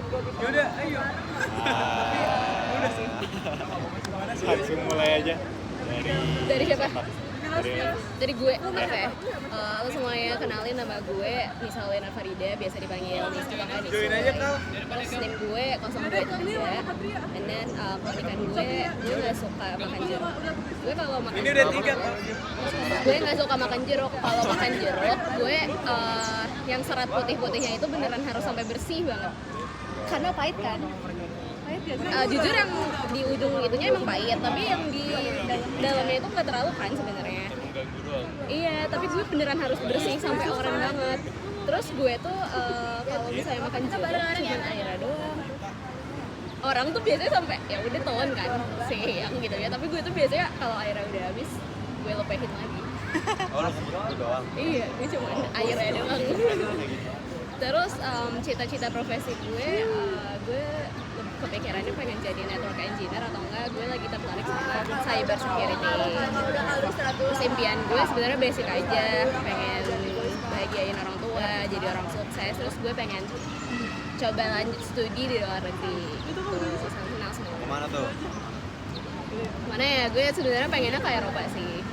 Yaudah, ayo. Udah sih. Langsung mulai aja Dari siapa? dari Dari gue, oke. Lo semuanya kenalin nama gue, Nisa Lena Farida, biasa dipanggil Nisa atau nggak Nisa. Join aja, Kal. Terus name gue 023, and then keunikan gue nggak suka makan jeruk. Gue kalau makan Ini udah 3, Kal. gue nggak suka makan jeruk. Kalau makan jeruk, gue yang serat putih-putihnya itu beneran harus sampai bersih banget. Karena pahit kan? Jujur yang di ujung itunya emang pahit, tapi yang di dalamnya itu nggak terlalu kan sebenarnya. Iya, tapi gue beneran harus bersih sampai oren banget. Terus gue tuh kalau misalnya makan jeruk cuma airnya doang. Orang tuh biasanya sampai ya udah telan kan sih yang gitu ya, tapi gue tuh biasanya kalau airnya udah habis gue lepehin lagi. oh lu itu doang. Iya, gue cuma airnya doang. Terus cita-cita profesi gue kepikirannya pengen jadi network engineer atau enggak gue lagi tertarik sama cyber security. Terus impian gue sebenarnya basic aja, pengen bahagiain orang tua, jadi orang sukses. Terus gue pengen coba lanjut studi di luar negeri. Itu senang semua. Kemana tuh? Mana ya? Gue sebenarnya pengennya ke Eropa sih.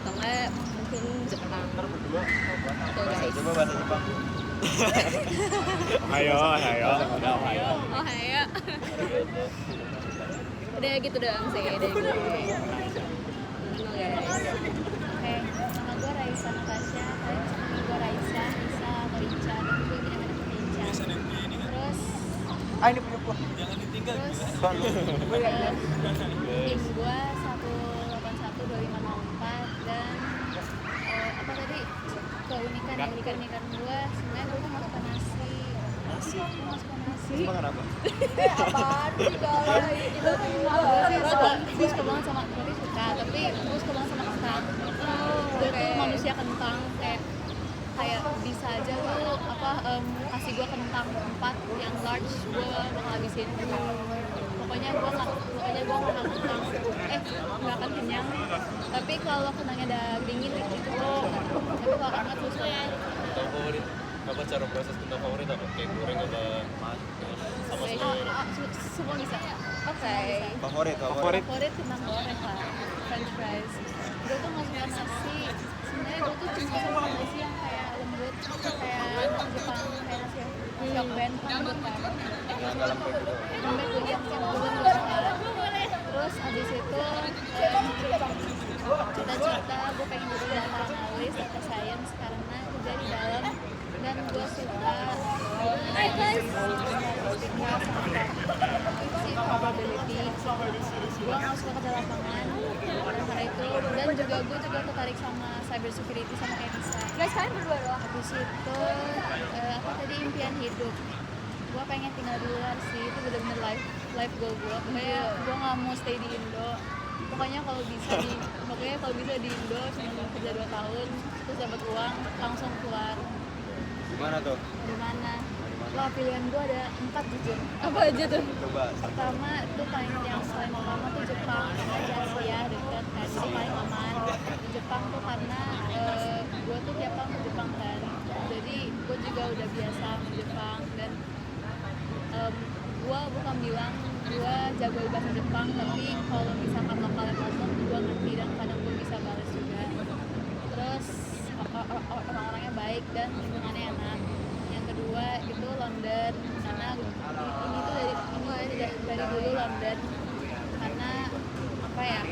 Atau enggak mungkin Jepang. Atau guys. Coba bahasa Jepang. Ayo. Udah ayo. Oh ya. Udah gitu doang sih dari gue. No guys. Oke, nama gue Raisa Natasha, nama gue Raisa, Nisa atau Ica, dan gue punya anak Ica. Terus, Ini punya gua. Jangan ditinggal. tim gue 1812504 dan apa tadi keunikan gue sebenarnya gue tuh mau suka nasi. Gue mau suka nasi. Makan apa? Apaan sih kalau itu gue suka banget sama berarti suka, tapi gue suka banget sama kentang. Gue tuh manusia kentang, kayak bisa aja lo kasih gue kentang 4 yang large, gue bakal habisin. Pokoknya gue nggak makan kentang, nggak akan kenyang. Tapi kalau kentangnya udah dingin itu tapi kalau hangat terus Kentang favorit? Apa cara proses kentang favorit apa? Kayak goreng apa sama semua bisa. Oke. Favorit kentang goreng lah, French fries. Gue tuh nggak suka nasi. Sebenarnya gue tuh cuma suka nasi yang kayak lembut, kayak nasi Jepang, kayak nasi yang band kan lembut kan. Lembut tuh yang gue nggak suka. Terus abis itu cita-cita gue pengen jadi data analis, data science karena kerja di dalam dan gue suka statistika sama probability. Gue nggak suka kerja lapangan karena itu, dan juga gue tertarik sama cyber security sama kayak Nisa. Guys, kalian berdua doang. Habis itu apa tadi impian hidup? Gue pengen tinggal di luar sih, itu bener-bener life goal gue. Pokoknya gue nggak mau stay di Indo. Pokoknya kalau bisa di Indo cuma kerja 2 tahun terus dapat uang langsung keluar. Gimana tuh? Di mana? Wah, pilihan gue ada 4 jujur. Apa aja tuh? Coba. Pertama tuh yang selain pertama tuh Jepang, karena di Asia deket kan, jadi paling aman. Jepang tuh karena gue tuh tiap tahun ke Jepang kan, jadi gue juga udah biasa sama Jepang. Dan gue bukan bilang gue jago bahasa Jepang, tapi kalau misalkan lokalnya ngomong gue ngerti dan kadang gue bisa balas juga. Terus orang-orangnya baik dan lingkungannya enak. Yang kedua itu London, karena ini tuh dari dulu London, karena apa ya,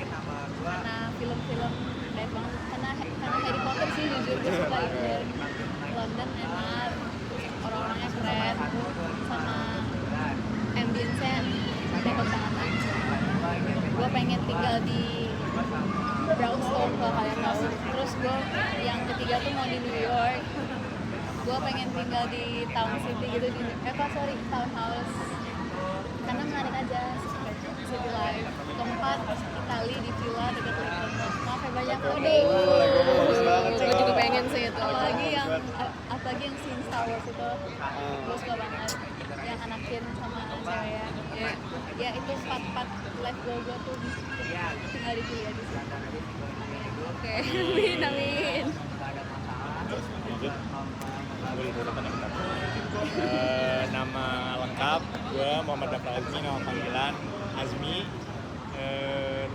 karena film-film baik banget, karena Harry Potter sih jujur gue suka London enak, orang-orangnya keren, sama ambience-nya dapat banget. Gue pengen tinggal di Brownstone kalau kalian tahu. Terus gue yang ketiga tuh mau di New York. Gue pengen tinggal di Town City gitu, townhouse, karena menarik aja city life. Keempat, Itali di villa dekat Lisbon. Maaf ya banyak loh. Gue juga pengen sih itu. Apalagi yang scene Star Wars itu, gue suka banget. Yang anakin sama cewek ya itu part life goal gue tuh tinggal di villa di sini. Oke, amin. Lanjut. Gue lupa gue Muhammad Dafra Azmi, nama panggilan Azmi,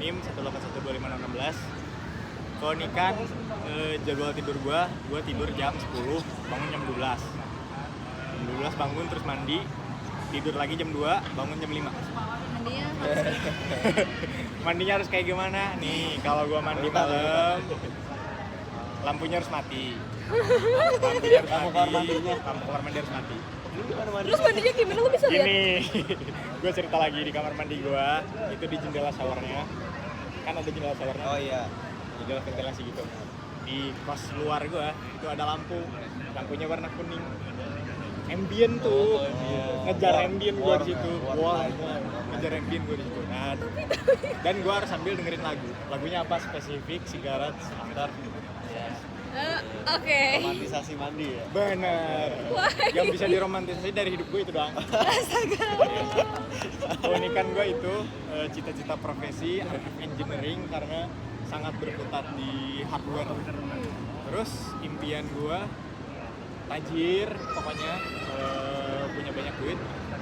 NIM 1812516. Keunikan jadwal tidur gue tidur jam 10, bangun jam 12. Jam 12 bangun terus mandi, tidur lagi jam 2, bangun jam 5. Mandinya harus Mandinya harus kayak gimana? Nih, kalau gue mandi malam, lampunya harus mati. Lampunya harus mati, lampu kamar mandi harus mati. Terus mandinya gimana, lu bisa lihat? Gini, gue cerita lagi di kamar mandi gue, itu di jendela showernya, kan ada jendela showernya. Oh iya. Jendela ventilasi gitu. Di kos luar gue itu ada lampunya warna kuning. Ambient tuh, ngejar ambient gue di situ. Wah, ngejar ambient gue di situ. Nah, dan gue harus sambil dengerin lagu. Lagunya apa spesifik? Cigarettes After. Oke. Romantisasi mandi ya. Bener. Yang bisa diromantisasi dari hidup gue itu doang. Keunikan gue itu cita-cita profesi engineering karena sangat berkutat di hardware. Terus impian gue tajir, pokoknya punya banyak duit,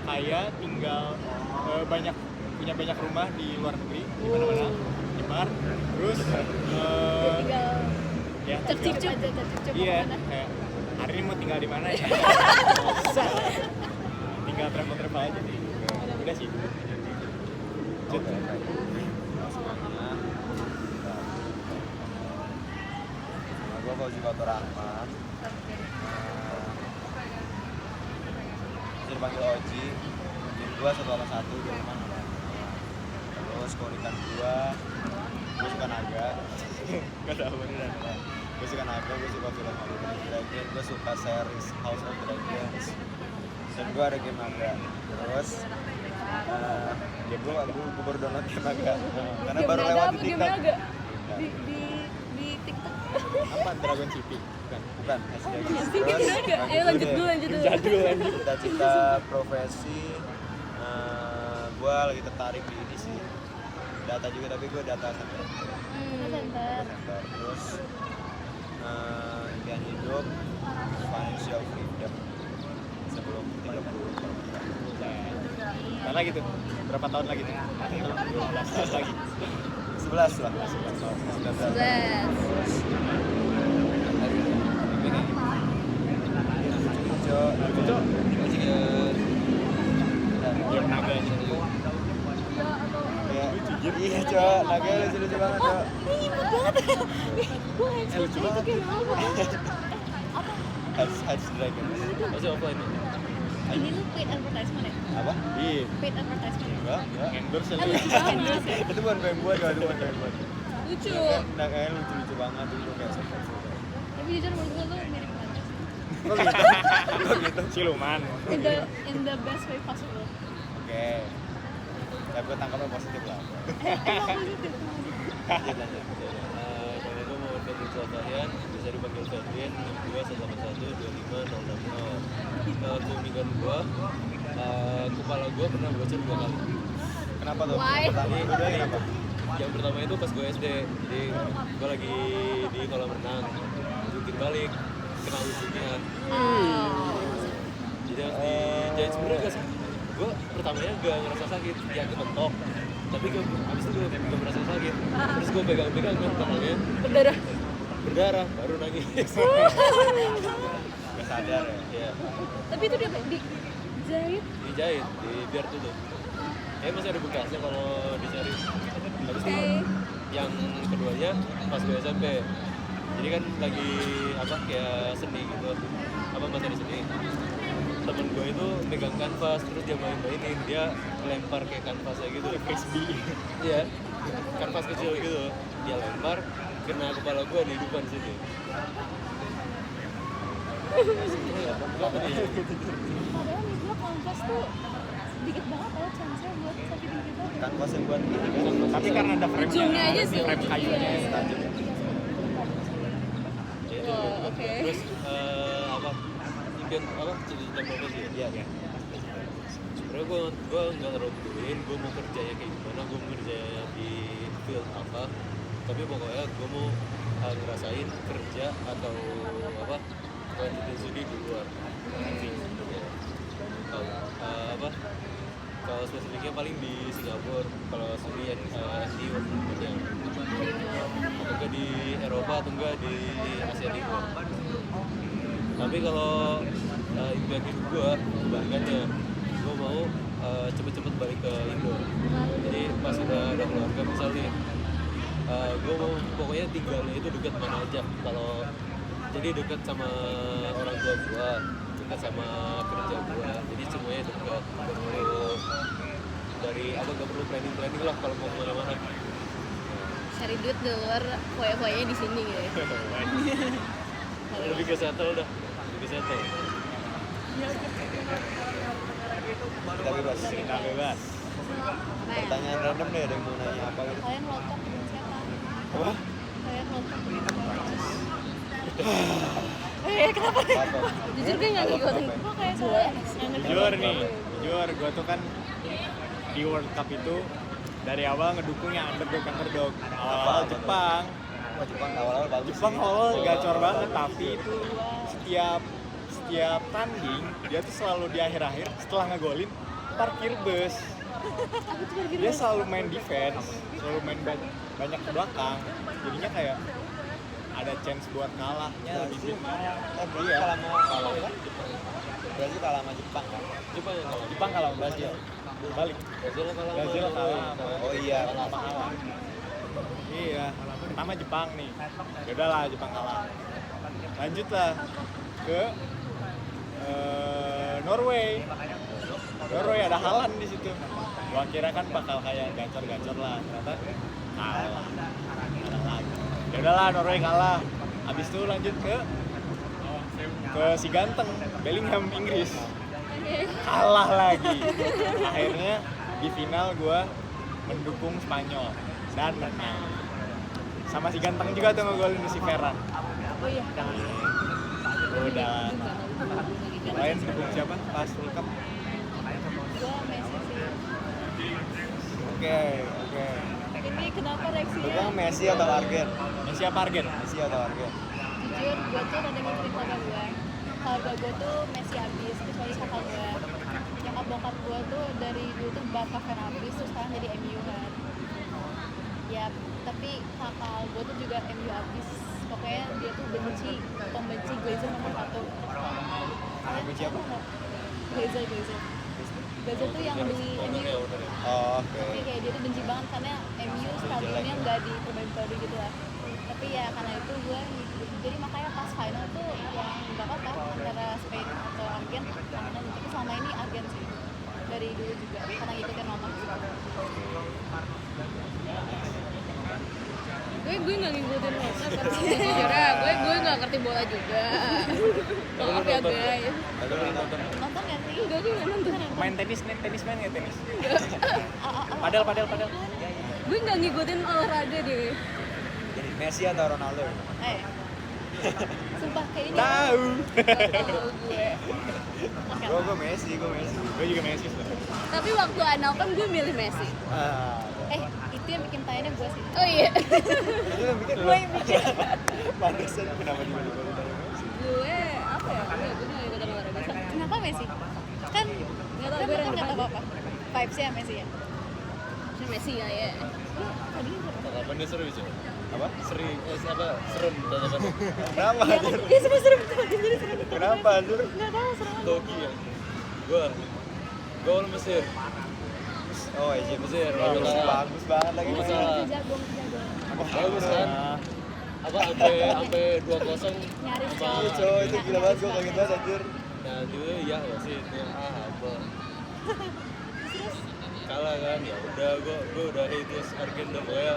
kaya, tinggal punya banyak rumah di luar negeri, di mana-mana, nyebar. Terus tinggal ya, tercicip aja, tercicip iya, kemana. kayak hari ini mau tinggal di mana ya? Tinggal travel aja sih. Udah sih. Gue Fauzi Fatur Rahman. Bisa dipanggil Oji. Jadi gue 181 dari mana? Terus keunikan gue suka naga. Gak tahu beneran. Gue suka naga, gue suka film House of the Dragon, gue suka series House of the Dragons. Dan gue ada game naga. Terus ya gue baru download game naga. Karena baru lewat di TikTok. Di TikTok. Apa Dragon City? Bukan. Ayo lanjut dulu. Jadul anjir. Cita-cita profesi, gue lagi tertarik di ini sih. Data juga, tapi gue data center. Center. Terus impian hidup, financial freedom sebelum 30. Mana lagi tuh? Berapa tahun lagi tuh? 12 tahun lagi. 11 lah. 11. Cok. Game naga aja. Iya, Cok. Naga lucu banget, Cok. Lucu banget. Heads Dragon. Masih offline ya? Ini tuh paid advertisement ya? Apa? Iya. Paid advertisement. Enggak. Endorse Kan aja. lucu banget ya. Itu bukan pengen buat, itu bukan pengen buat. Lucu. Naganya lucu banget itu kayak seperti itu. Tapi jujur menurut gue tuh mirip banget. Kok gitu? Siluman. In the best way possible. Oke. Ya gue tangkapnya positif lah. Emang positif. Lanjut. Nama gue Muhammad Fadil Sultan, bisa dipanggil Fadin, 62 181 250. Keunikan gue, kepala gue pernah bocor 2 kali. Kenapa tuh? Why? Kedua kenapa? Yang pertama itu pas gue SD, jadi gue lagi di kolam renang, jungkir balik, kena ujungnya. Jadi harus dijahit sebenarnya gak sih? Gue pertamanya gak ngerasa sakit, ya kepentok. Tapi abis itu gue gak merasa sakit. Terus gue pegang-pegang kan tangannya berdarah, baru nangis. Gak sadar ya? Ya, Tapi itu dia dijahit. dijahit, biar tutup. Masih ada bekasnya kalau dicari. Habis itu yang keduanya pas gue SMP. Jadi kan lagi kayak seni gitu, materi seni. Temen gue itu megang kanvas, terus dia main-mainin, dia lempar kayak kanvasnya gitu. Frisbee. Iya, kanvas kecil gitu. Dia lempar, kena kepala gue di depan sini. Padahal nih gue kanvas tuh dikit banget loh chance-nya buat sakit dikit banget. Kanvas yang buat ini kan? Tapi karena ada frame-nya. Ujungnya aja sih. Frame kayunya. Tajam. Oke. Terus impian cita-cita profesi ya? Iya. Sebenarnya gue nggak terlalu peduliin gue mau kerjanya kayak gimana, gue mau kerja di field apa, tapi pokoknya gue mau ngerasain kerja atau lanjutin studi di luar. Kalau Kalau spesifiknya paling di Singapura, kalau studi SDU yang atau enggak di Eropa atau enggak di Asia Timur. Tapi kalau impian hidup gue kebalikannya, gue mau cepet-cepet balik ke Indo. Jadi pas udah ada keluarga misal nih, gue mau pokoknya tinggalnya itu dekat mana aja. Kalau jadi dekat sama orang tua gue, dekat sama kerja gue, jadi semuanya dekat. Gak perlu dari apa, gak perlu planning lah kalau mau kemana-mana. Cari duit di luar, foya-foyanya di sini gitu ya. Lebih ke settle dah, lebih ke settle. Kita bebas. Kita bebas. Nah, Pertanyaan random deh, ada yang mau nanya apa gitu? Kalian lotok dengan siapa? Apa? Kalian lotok dengan siapa? kenapa? Apa? Jujur gue nggak ngikutin. Kok kayak soalnya nggak ngerti. Jujur gue tuh kan di World Cup itu dari awal ngedukung yang underdog. Awal-awal Jepang. Oh, Jepang awal-awal bagus. Jepang awal gacor banget, tapi itu setiap tanding dia tuh selalu di akhir-akhir setelah ngegolin parkir bus. Dia selalu main defense, selalu main banyak ke belakang. Jadinya kayak ada chance buat kalahnya gitu. Iya. Kalah kan? Brazil kalah sama Jepang kan? Jepang kalah sama Brazil. Balik. Brazil kalah. Oh iya. Kalah. Iya. Pertama Jepang nih. Yaudahlah Jepang kalah. Lanjutlah ke Norway ada Haaland di situ. Gua kira kan bakal kayak gacor lah, ternyata kalah lagi. Ya udahlah Norway kalah. Abis itu lanjut ke si ganteng Bellingham Inggris, kalah lagi. Akhirnya di final gua mendukung Spanyol dan menang. Sama si ganteng juga tuh ngegolin si Ferran. Oh iya. Udah. Lain dukung siapa pas World Cup? Gua Messi sih. Oke. Ini kenapa reaksinya? Dukung Messi atau Argen? Messi apa Argen? Messi atau Argen? Jujur, gue tuh ada ngikutin keluarga gue. Keluarga gue tuh Messi abis, kecuali kakak gue. Nyokap bokap gue tuh dari dulu tuh Barca fan abis, terus sekarang jadi MU kan. Ya, tapi kakak gue tuh juga MU abis. Pokoknya dia tuh pembenci Glazer nomor 1. Benci apa? Glazer. Glazer tuh yang beli MU. Oh, oke. Tapi kayak dia tuh benci banget karena MU stadionnya nggak diperbaiki gitu lah. Tapi ya karena itu gue jadi makanya pas final tuh yang nggak apa-apa antara Spain atau Argen aman, tapi selama ini Argen sih dari dulu juga karena ngikutin mama. Gue nggak ngikutin World Cup karena sejujurnya gue nggak ngerti bola juga. Maaf ya guys. Nonton nggak sih? Enggak, gue nggak nonton. Main tenis main nggak tenis? Padel. Gue nggak ngikutin olahraga deh. Jadi Messi atau Ronaldo? Sumpah kayak ini. Tahu. Tahu gue. Gue Messi. Gue juga Messi sebenarnya. Tapi waktu anal kan gue milih Messi. Itu yang bikin tanya gue sih. Oh iya. Itu yang bikin Gue yang bikin. Pantesan kenapa dimilih Gue apa ya? Gue nggak ngikutin olahraga. Kenapa Messi? Kan Nggak tahu, gue kan random nggak tahu aja. apa-apa. Vibes-nya Messi ya. Messi ya ya. Tadinya siapa? Tatapannya seru sih. Apa? Serem tatapannya. Kenapa? Dia seru-seru jadi seru. Kenapa anjir? Nggak tahu seru. Togi ya. Gua awal Mesir. Oh, Egypt Mesir. bagus banget lagi. Gua salah. Jago. Bagus kan? Apa sampai 2-0 Nyaris sama Iya, cowok itu gila banget, gue kaget banget anjir. Nah, tiba-tiba iya wasit yang apa. Kalah kan, ya udah gue udah hate Argen udah pokoknya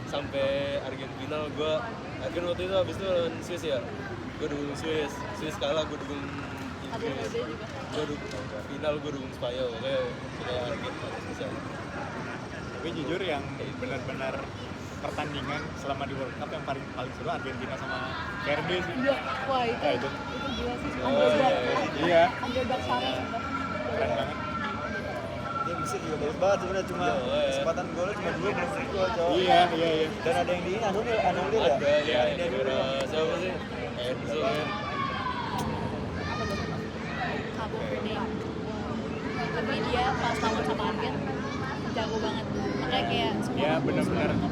sampai Argen final. Argen waktu itu habis itu lawan Swiss ya, gue dukung Swiss kalah gue dukung Inggris, gue dukung final gue dukung Spanyol, kayak Argen bisa. Tapi jujur yang benar-benar pertandingan selama di World Cup yang paling seru Argentina sama Verde sih. Iya, wah itu Ya, itu gila sih. iya Underdog Sarah sumpah. keren banget. Dia Mesir juga bagus banget sebenarnya, cuma kesempatan golnya cuma 2 menurut gue cowok. Iya. Dan ada yang di anulir ya? Ada ya, era siapa sih? Enzo kan. Cabo Verde. Tapi dia pas lawan sama jago banget. Makanya kayak semua Ya benar-benar fokus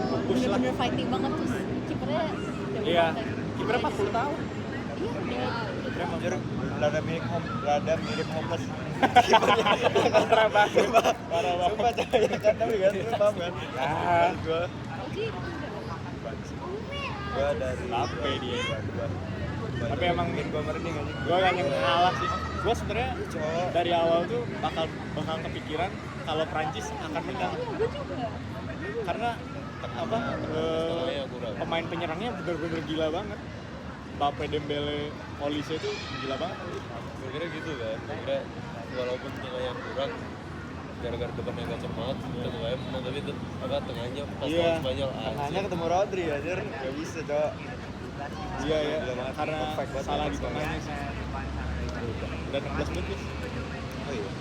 lah. bener-bener fighting banget terus kipernya jago Iya, banget. kipernya 40 tahun. Iya, Anjir, rada mirip homeless. Parah banget. Parah banget. Sumpah coy, ya kan tapi kan lu paham kan? Ya. Gua dari Capek dia. gua. Tapi emang bikin gua merinding aja. gue kan yang kalah sih. Gue sebenarnya Cowok. dari awal tuh bakal kepikiran kalau Prancis akan menang. gue juga. Karena apa Setengahnya kurang. pemain penyerangnya bener-bener gila banget. Mbappe, Dembele, Olise itu gila banget. Gue kira gitu kan, gue kira walaupun tengahnya kurang gara-gara depannya gak cepat, tengahnya menang tapi tengahnya pas Iya, lawan Spanyol Tengahnya ketemu Rodri anjir, gak bisa cowok. Iya ya, Gila banget. karena Perfect banget salah ya, di tengahnya sih. Dan 16 menit guys. Oh iya.